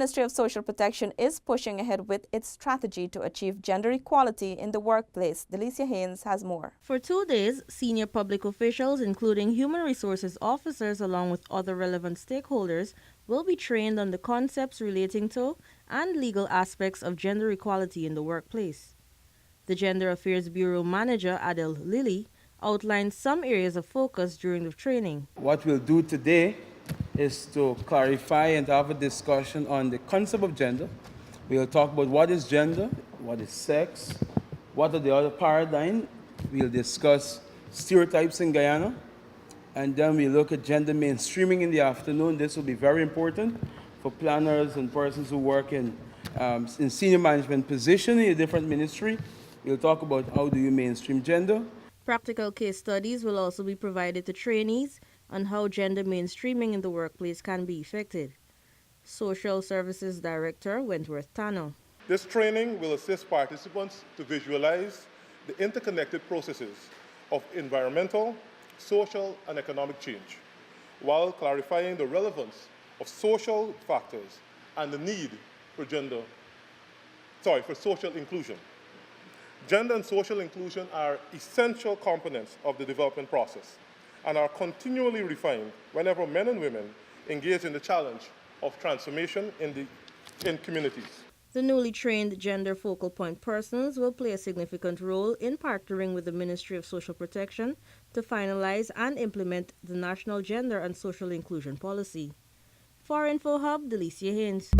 Ministry of Social Protection is pushing ahead with its strategy to achieve gender equality in the workplace. Delicia Haynes has more. For 2 days, senior public officials, including human resources officers along with other relevant stakeholders, will be trained on the concepts relating to and legal aspects of gender equality in the workplace. The Gender Affairs Bureau Manager, ADEL LILLY, outlined some areas of focus during the training. What we'll do today is to clarify and have a discussion on the concept of gender. We'll talk about what is gender, what is sex, what are the other paradigms. We'll discuss stereotypes in Guyana, and then we look at gender mainstreaming in the afternoon. This will be very important for planners and persons who work in senior management position in a different ministry. We'll talk about how do you mainstream gender. Practical case studies will also be provided to trainees on how gender mainstreaming in the workplace can be effected. Social Services Director Wentworth Tanner. This training will assist participants to visualize the interconnected processes of environmental, social, and economic change, while clarifying the relevance of social factors and the need for social inclusion. Gender and social inclusion are essential components of the development process and are continually refined whenever men and women engage in the challenge of transformation in communities. The newly trained gender focal point persons will play a significant role in partnering with the Ministry of Social Protection to finalize and implement the National Gender and Social Inclusion Policy. For InfoHub, Delicia Haynes.